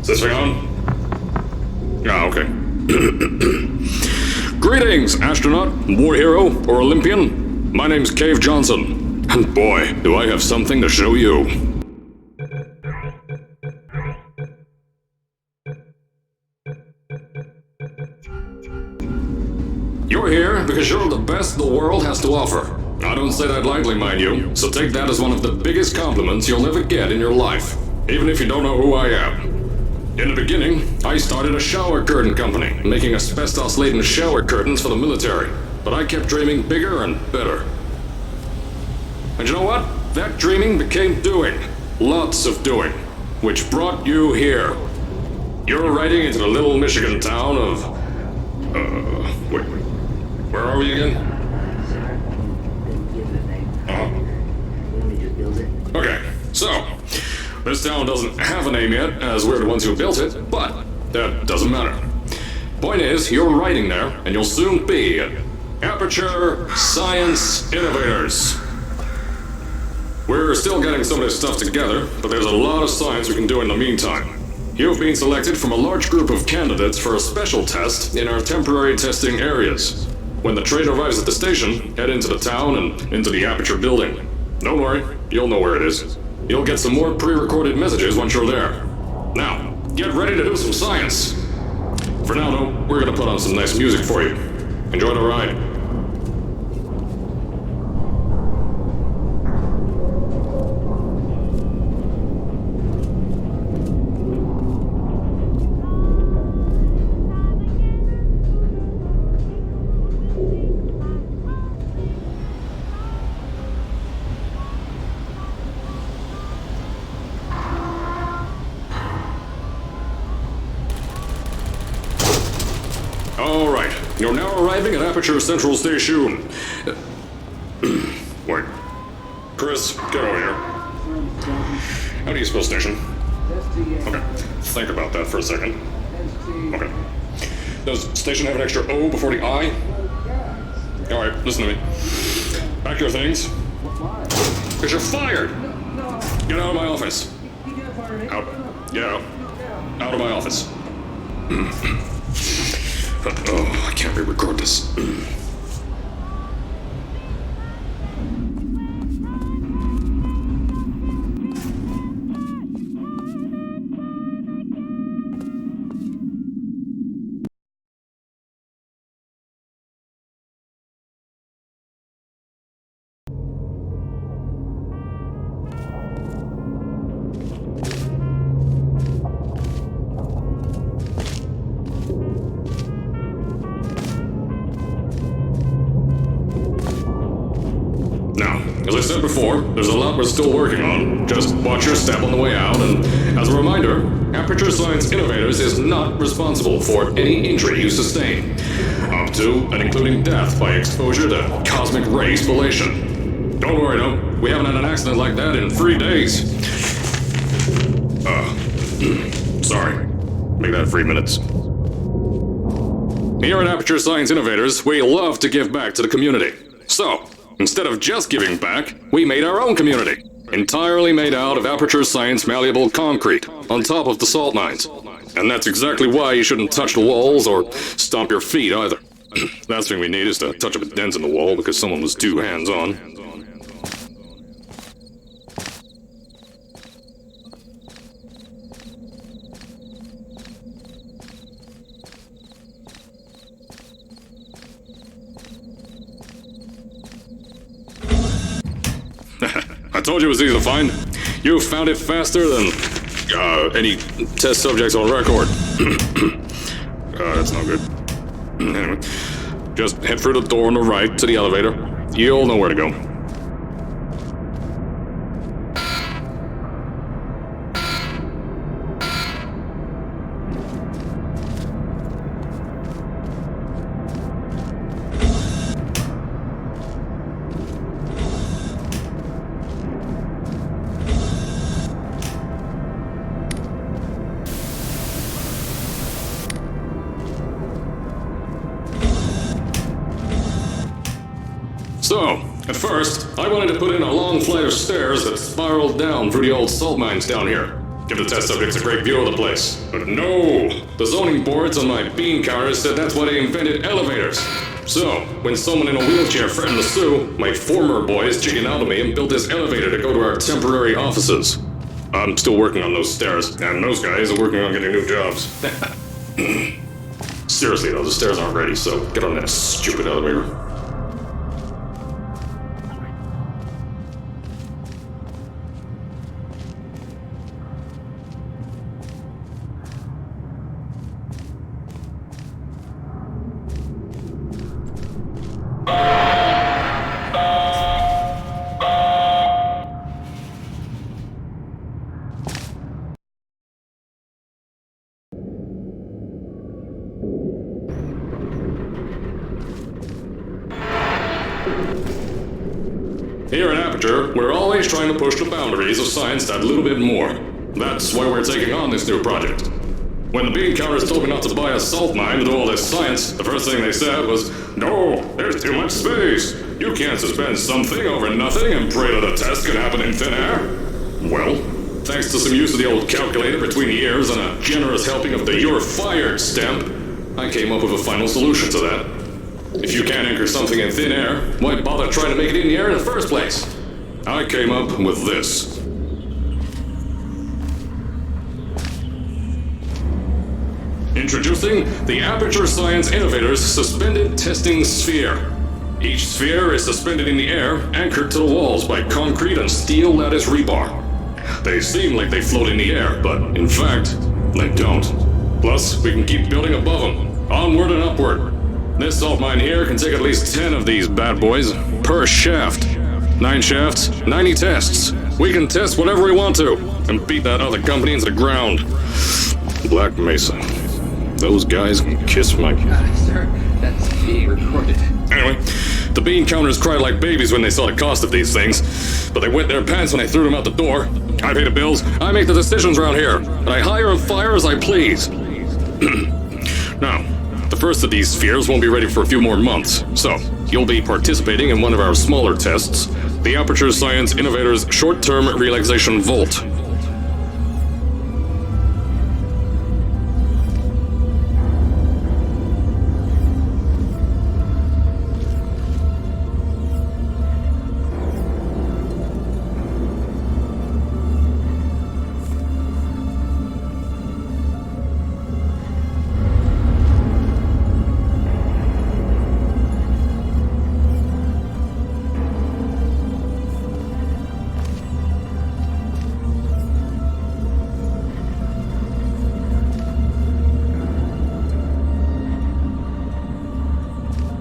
Is this thing on? Ah, okay. Greetings, astronaut, war hero, or Olympian. My name's Cave Johnson. And boy, do I have something to show you. You're here because you're the best the world has to offer. I don't say that lightly, mind you, so take that as one of the biggest compliments you'll ever get in your life, even if you don't know who I am. In the beginning, I started a shower curtain company, making asbestos-laden shower curtains for the military, but I kept dreaming bigger and better. And you know what? That dreaming became doing. Lots of doing. Which brought you here. You're riding into the little Michigan town of... wait. Where are we again? Okay, so... This town doesn't have a name yet, as we're the ones who built it, but that doesn't matter. Point is, you're riding there, and you'll soon be at Aperture Science Innovators. We're still getting some of this stuff together, but there's a lot of science we can do in the meantime. You've been selected from a large group of candidates for a special test in our temporary testing areas. When the train arrives at the station, head into the town and into the Aperture building. Don't worry, you'll know where it is. You'll get some more pre-recorded messages once you're there. Now, get ready to do some science. For now, though, we're gonna put on some nice music for you. Enjoy the ride. All right, you're now arriving at Aperture Central Station. Wait. Chris, get over here. How do you spell station? Okay, think about that for a second. Okay. Does station have an extra O before the I? All right, listen to me. Pack your things. Because you're fired! Get out of my office. Out. Get out. Out of my office. Oh, I can't re-record this. As I said before, there's a lot we're still working on. Just watch your step on the way out, and as a reminder, Aperture Science Innovators is not responsible for any injury you sustain, up to and including death by exposure to cosmic ray spallation. Don't worry though, we haven't had an accident like that in 3 days. Sorry. Make that 3 minutes. Here at Aperture Science Innovators, we love to give back to the community. So, instead of just giving back, we made our own community. Entirely made out of Aperture Science malleable concrete, on top of the salt mines. And that's exactly why you shouldn't touch the walls or stomp your feet either. Last thing we need is to touch up a dent in the wall because someone was too hands-on. I told you it was easy to find. You found it faster than any test subjects on record. That's not good. Anyway, just head through the door on the right to the elevator. You'll know where to go. So, at first, I wanted to put in a long flight of stairs that spiraled down through the old salt mines down here. Give the test subjects a great view of the place. But no! The zoning boards on my bean counters said that's why they invented elevators. So, when someone in a wheelchair threatened to sue, my former boys chickened out of me and built this elevator to go to our temporary offices. I'm still working on those stairs, and those guys are working on getting new jobs. Seriously though, the stairs aren't ready, so get on that stupid elevator. Here at Aperture, we're always trying to push the boundaries of science that little bit more. That's why we're taking on this new project. When the bean counters told me not to buy a salt mine to do all this science, the first thing they said was, "No, there's too much space. You can't suspend something over nothing and pray that a test can happen in thin air." Well, thanks to some use of the old calculator between the ears and a generous helping of the "you're fired" stamp, I came up with a final solution to that. If you can't anchor something in thin air, why bother trying to make it in the air in the first place? I came up with this. Introducing the Aperture Science Innovators Suspended Testing Sphere. Each sphere is suspended in the air, anchored to the walls by concrete and steel lattice rebar. They seem like they float in the air, but in fact, they don't. Plus, we can keep building above them, onward and upward. This salt mine here can take at least 10 of these bad boys per shaft. 9 shafts, 90 tests. We can test whatever we want to and beat that other company into the ground. Black Mesa. Those guys can kiss my... Sir, that's being recorded. Anyway, the bean counters cried like babies when they saw the cost of these things, but they wet their pants when I threw them out the door. I pay the bills, I make the decisions around here, and I hire and fire as I please. Now, the first of these spheres won't be ready for a few more months, so you'll be participating in one of our smaller tests, the Aperture Science Innovators Short-Term Relaxation Volt.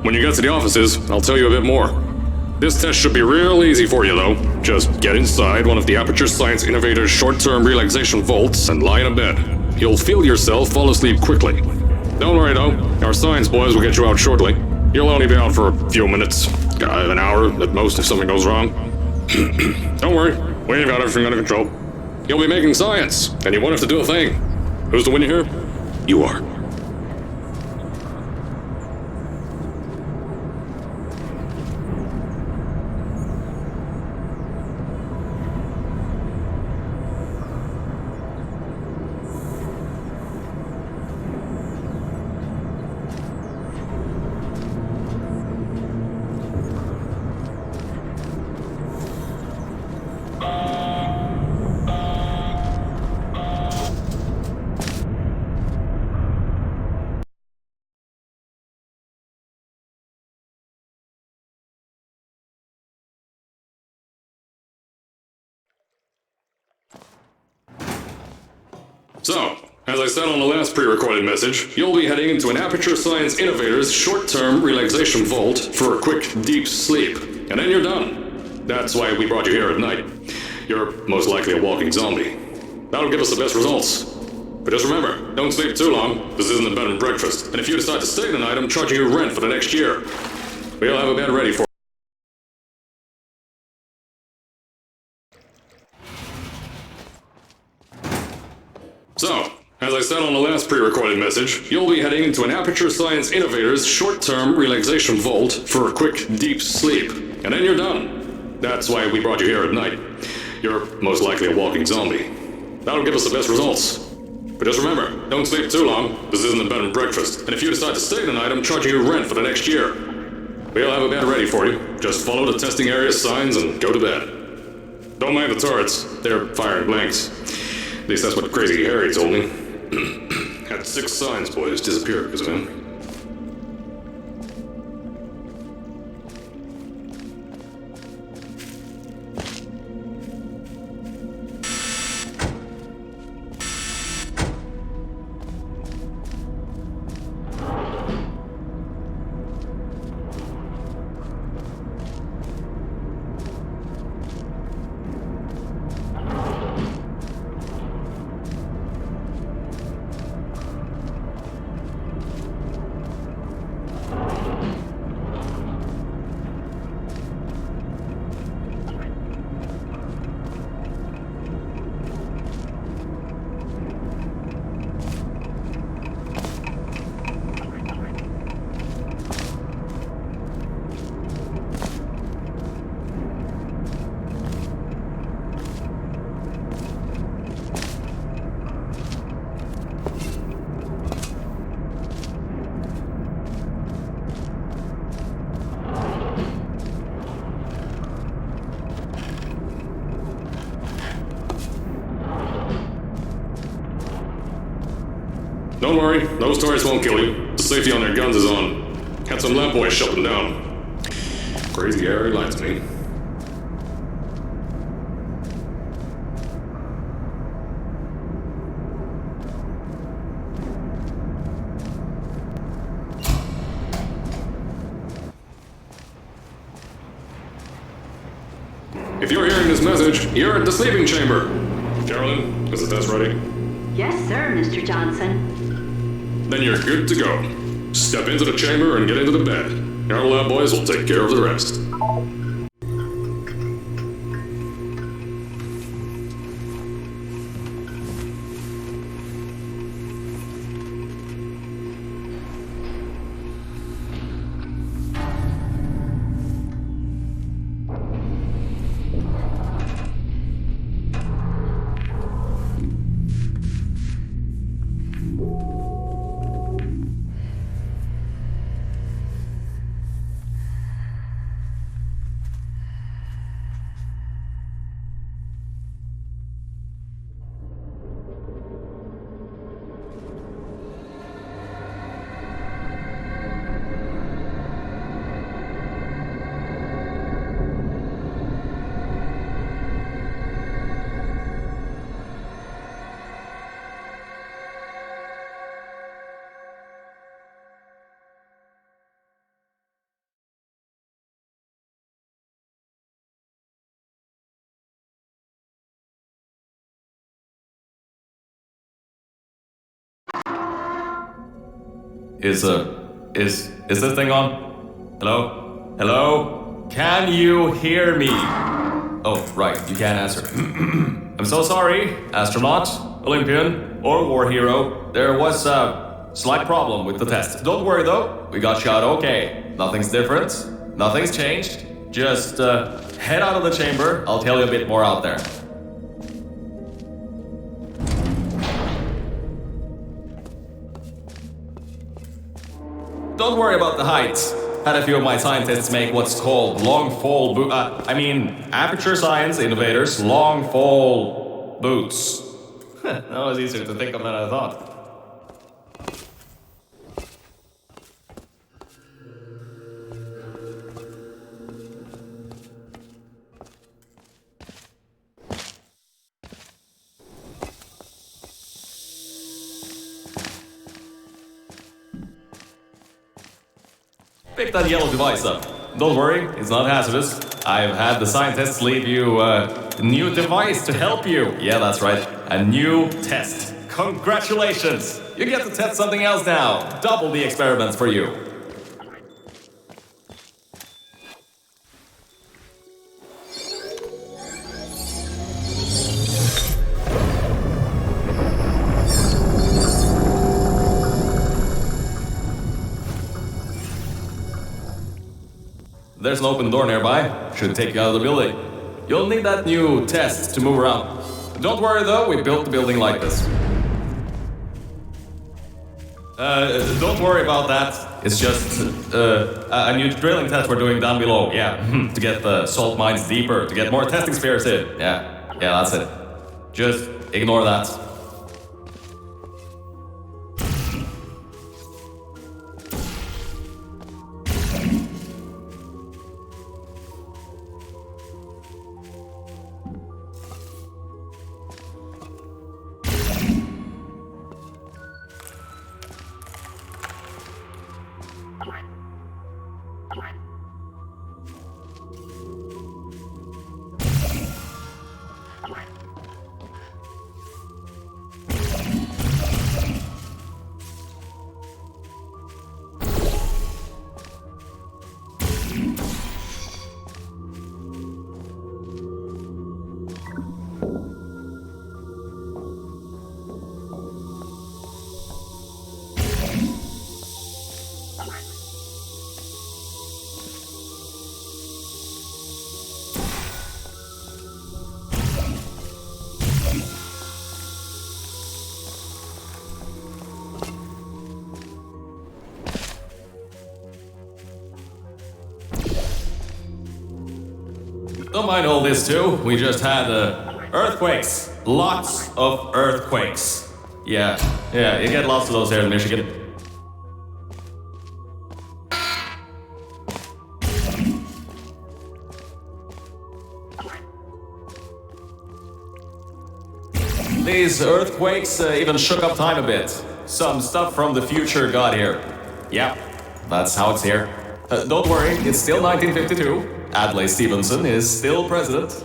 When you get to the offices, I'll tell you a bit more. This test should be real easy for you, though. Just get inside one of the Aperture Science Innovators short-term relaxation vaults and lie in a bed. You'll feel yourself fall asleep quickly. Don't worry, though. Our science boys will get you out shortly. You'll only be out for a few minutes. An hour at most if something goes wrong. Don't worry. We've got everything under control. You'll be making science, and you won't have to do a thing. Who's the winner here? You are. So, as I said on the last pre-recorded message, you'll be heading into an Aperture Science Innovators short-term relaxation vault for a quick, deep sleep. And then you're done. That's why we brought you here at night. You're most likely a walking zombie. That'll give us the best results. But just remember, don't sleep too long. This isn't a bed and breakfast. And if you decide to stay the night, I'm charging you rent for the next year. We'll have a bed ready for you. So, as I said on the last pre-recorded message, you'll be heading into an Aperture Science Innovators short-term relaxation vault for a quick, deep sleep. And then you're done. That's why we brought you here at night. You're most likely a walking zombie. That'll give us the best results. But just remember, don't sleep too long. This isn't a bed and breakfast. And if you decide to stay the night, I'm charging you rent for the next year. We'll have a bed ready for you. Just follow the testing area signs and go to bed. Don't mind the turrets. They're firing blanks. At least that's what Crazy Harry told me. Had 6 signs, boys, disappear because of him. Don't worry, those turrets won't kill you. The safety on their guns is on. Had some lab boys shut them down. Crazy Harry lied to me. If you're hearing this message, you're at the sleeping chamber. Carolyn, is the test ready? Yes, sir, Mr. Johnson. Then you're good to go. Step into the chamber and get into the bed. Our lab boys will take care of the rest. Is this thing on? Hello? Hello? Can you hear me? Oh, right, you can't answer. I'm so sorry, astronaut, Olympian, or war hero. There was a slight problem with the test. Don't worry though, we got shot okay. Nothing's different, nothing's changed. Just head out of the chamber, I'll tell you a bit more out there. Don't worry about the height. Had a few of my scientists make what's called Aperture Science Innovators long fall boots. That was easier to think of than I thought. pick that yellow device up. Don't worry, it's not hazardous. I've had the scientists leave you a new device to help you. Yeah, that's right. A new test. Congratulations! You get to test something else now. Double the experiments for you. There's an open door nearby. Should take you out of the building. You'll need that new test to move around. Don't worry though, we built the building like this. Don't worry about that. It's just a new drilling test we're doing down below. Yeah, to get the salt mines deeper, to get more testing spheres in. Yeah, that's it. Just ignore that. Don't mind all this too. We just had earthquakes. Lots of earthquakes. Yeah, you get lots of those here in Michigan. These earthquakes even shook up time a bit. Some stuff from the future got here. Yeah, that's how it's here. Don't worry, it's still 1952. Adlai Stevenson is still president.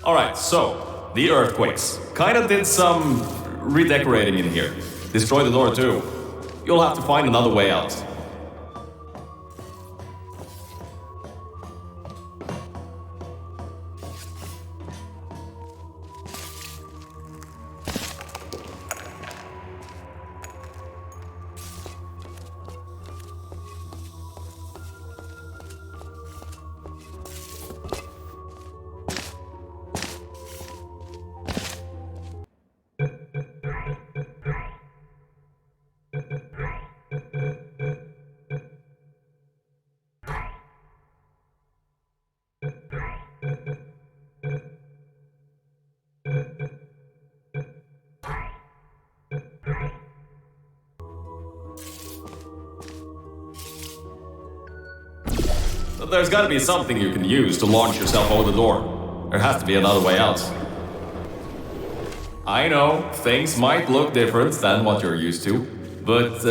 Alright, so, the earthquakes. Kinda did some redecorating in here. Destroyed the door too. You'll have to find another way out. There's gotta be something you can use to launch yourself over the door. There has to be another way out. I know, things might look different than what you're used to, but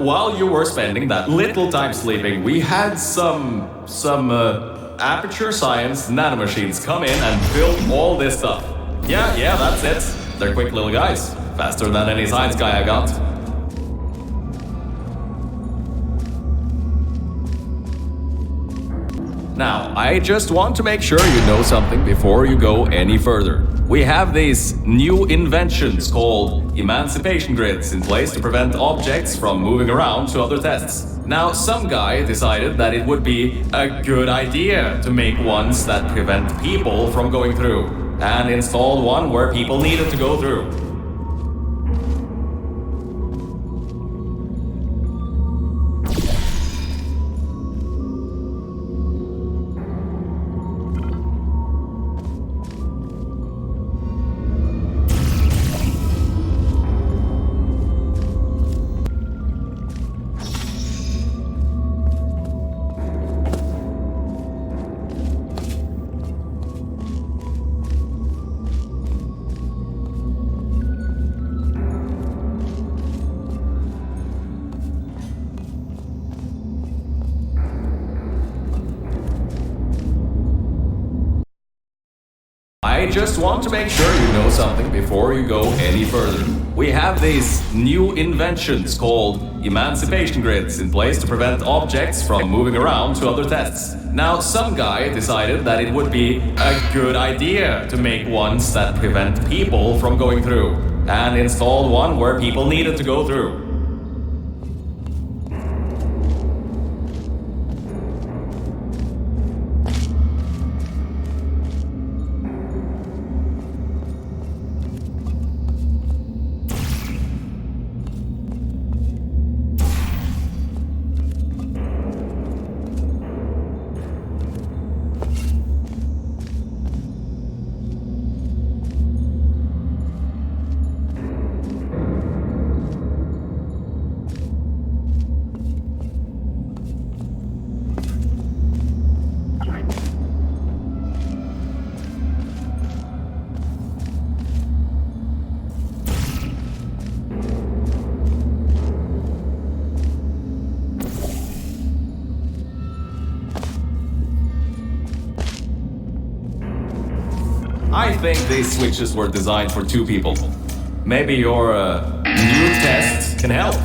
while you were spending that little time sleeping, we had some Aperture Science nanomachines come in and build all this stuff. Yeah, that's it. They're quick little guys. Faster than any science guy I got. Now, I just want to make sure you know something before you go any further. We have these new inventions called emancipation grids in place to prevent objects from moving around to other tests. Now, some guy decided that it would be a good idea to make ones that prevent people from going through, and installed one where people needed to go through. I just want to make sure you know something before you go any further. We have these new inventions called emancipation grids in place to prevent objects from moving around to other tests. Now, some guy decided that it would be a good idea to make ones that prevent people from going through, and installed one where people needed to go through. I think these switches were designed for two people. Maybe your new test can help.